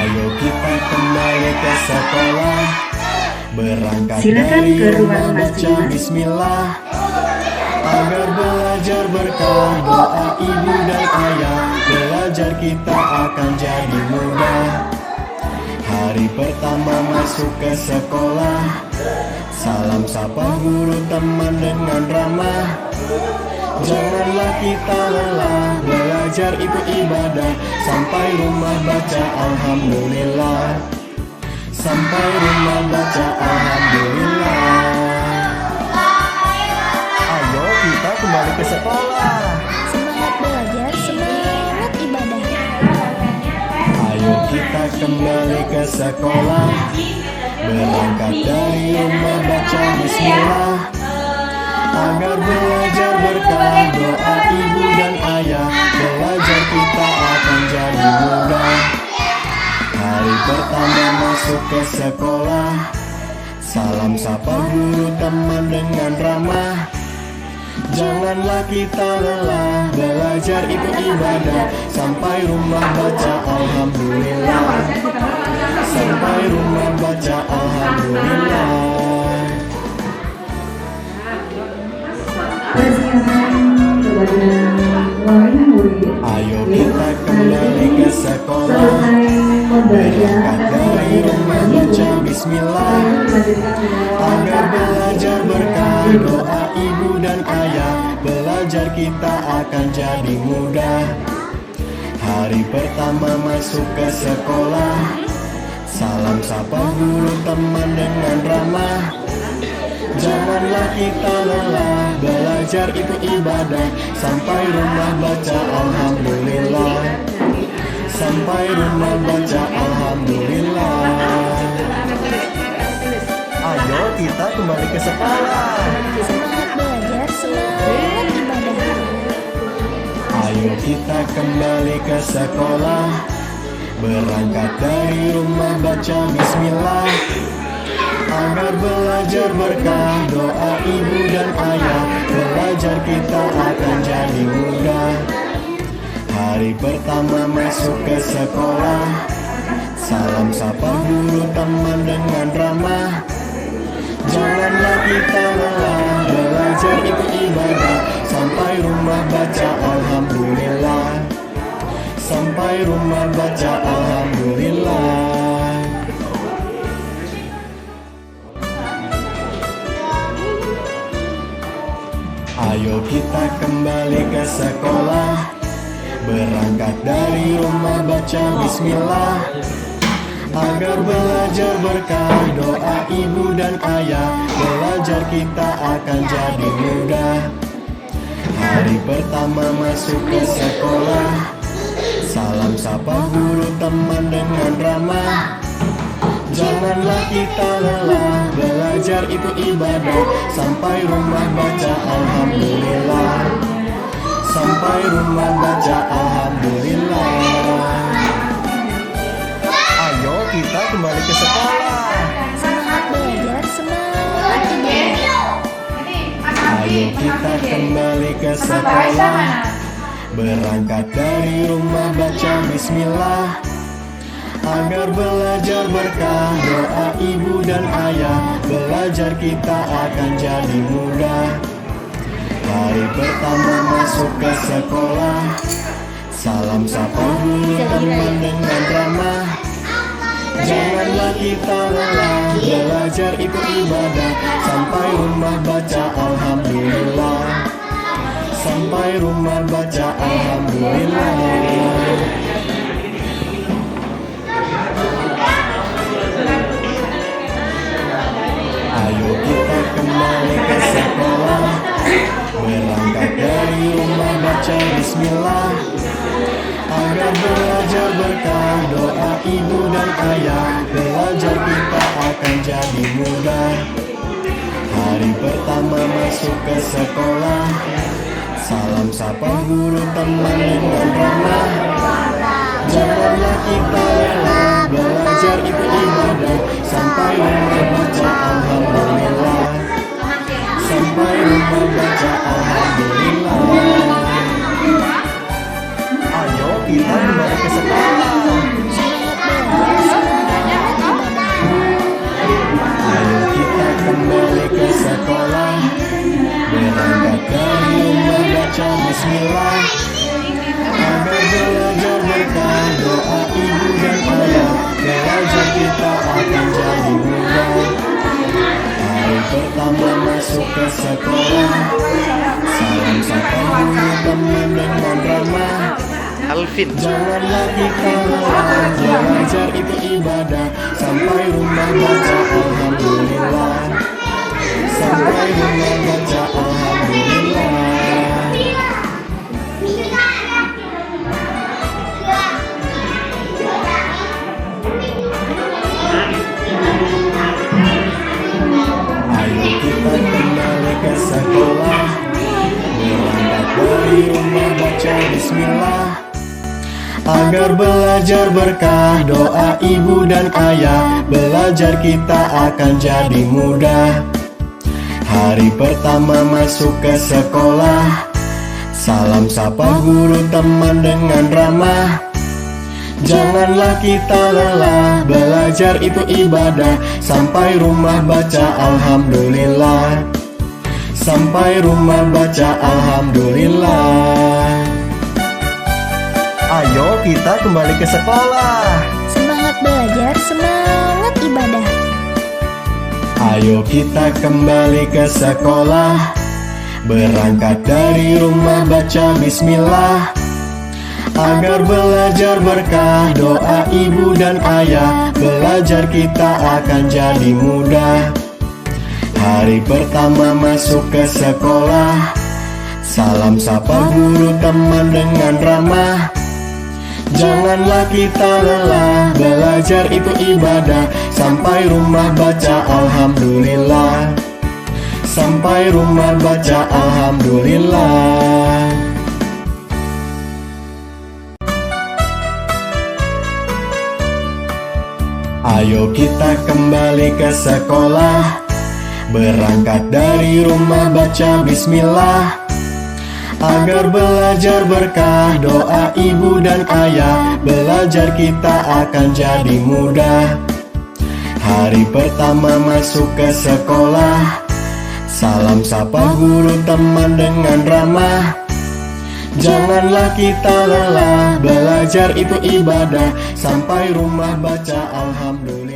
Ayo kita kembali ke sekolah, berangkat Silakan dari ke rumah ruang baca masing-masing. bismillah. Agar belajar berkah doa ibu dan ayah, belajar kita akan jadi mudah. Hari pertama masuk ke sekolah, salam sapa guru teman dengan ramah. Janganlah kita lelah, belajar itu ibadah. Sampai rumah baca alhamdulillah, sampai rumah baca alhamdulillah. Ayo kita kembali ke sekolah. Semangat belajar, semangat ibadah. Ayo kita kembali ke sekolah, berangkat dari rumah baca bismillah. Agar belajar berkah doa ibu dan ayah, belajar kita akan jadi mudah. Hari pertama masuk ke sekolah, salam sapa guru teman dengan ramah. Janganlah kita lelah, belajar itu ibadah. Sampai rumah baca alhamdulillah, sampai rumah baca alhamdulillah. Persilakan kepada wali murid Ayo kita kembali ke sekolah, selesai membaca berangkat dari rumah baca bismillah. Agar belajar berkah doa ibu dan ayah, belajar kita akan jadi mudah. Hari pertama masuk ke sekolah, salam sapa guru teman dengan ramah. Janganlah kita lelah, belajar itu ibadah. Sampai rumah baca alhamdulillah, sampai rumah baca alhamdulillah. Ayo kita kembali ke sekolah. Semangat belajar, semangat ibadah. Ayo kita kembali ke sekolah, berangkat dari rumah baca bismillah. Agar belajar berkah doa ibu dan ayah, belajar kita akan jadi mudah. Hari pertama masuk ke sekolah, salam sapa guru teman dengan ramah. Janganlah kita lelah, belajar itu ibadah. Sampai rumah baca alhamdulillah, sampai rumah baca alhamdulillah. Ayo kita kembali ke sekolah, berangkat dari rumah baca bismillah. Agar belajar berkah doa ibu dan ayah, belajar kita akan jadi mudah. Hari pertama masuk ke sekolah, salam sapa guru teman dengan ramah. Janganlah kita lelah, belajar itu ibadah. Sampai rumah baca alhamdulillah, sampai rumah baca alhamdulillah. Ayo kita kembali ke sekolah. Semangat belajar, semangat ibadah. Ayo kita kembali ke sekolah, berangkat dari rumah baca bismillah. Agar belajar berkah doa ibu dan ayah, belajar kita akan jadi mudah. Hari pertama masuk ke sekolah, salam sapa guru teman dengan ramah. Janganlah kita lelah, belajar itu ibadah. Sampai rumah baca alhamdulillah, sampai rumah baca alhamdulillah. Ayo kita kembali ke sekolah, berangkat dari rumah baca bismillah. Agar belajar berkah doa ibu dan ayah, belajar kita akan jadi mudah. Hari pertama masuk ke sekolah, salam sapa guru teman dengan ramah. Janganlah kita lelah, belajar itu ibadah. Sampai rumah baca alhamdulillah, sampai rumah baca alhamdulillah. Ayo kita kembali ke sekolah. Semangat belajar, Agar belajar berkah doa ibu dan ayah, belajar kita akan jadi mudah. Hari pertama masuk ke sekolah, salam sapa guru teman dengan ramah. Alvin. Janganlah kita lelah, belajar itu ibadah. Sampai rumah baca alhamdulillah. Sampai rumah baca alhamdulillah. Ayo kita kembali ke sekolah, berangkat dari rumah baca bismillah. Agar belajar berkah doa ibu dan ayah, belajar kita akan jadi mudah. Hari pertama masuk ke sekolah, salam sapa guru teman dengan ramah. Janganlah kita lelah, belajar itu ibadah. Sampai rumah baca alhamdulillah. Sampai rumah baca alhamdulillah. Ayo kita kembali ke sekolah. Semangat belajar, semangat ibadah. Ayo kita kembali ke sekolah, berangkat dari rumah baca bismillah. Agar belajar berkah doa ibu dan ayah, belajar kita akan jadi mudah. Hari pertama masuk ke sekolah, salam sapa guru teman dengan ramah. Janganlah kita lelah, belajar itu ibadah. Sampai rumah baca alhamdulillah. Sampai rumah baca alhamdulillah. Ayo kita kembali ke sekolah, berangkat dari rumah baca bismillah. Agar belajar berkah doa ibu dan ayah, belajar kita akan jadi mudah. Hari pertama masuk ke sekolah, salam sapa guru teman dengan ramah. Janganlah kita lelah, belajar itu ibadah. Sampai rumah baca alhamdulillah.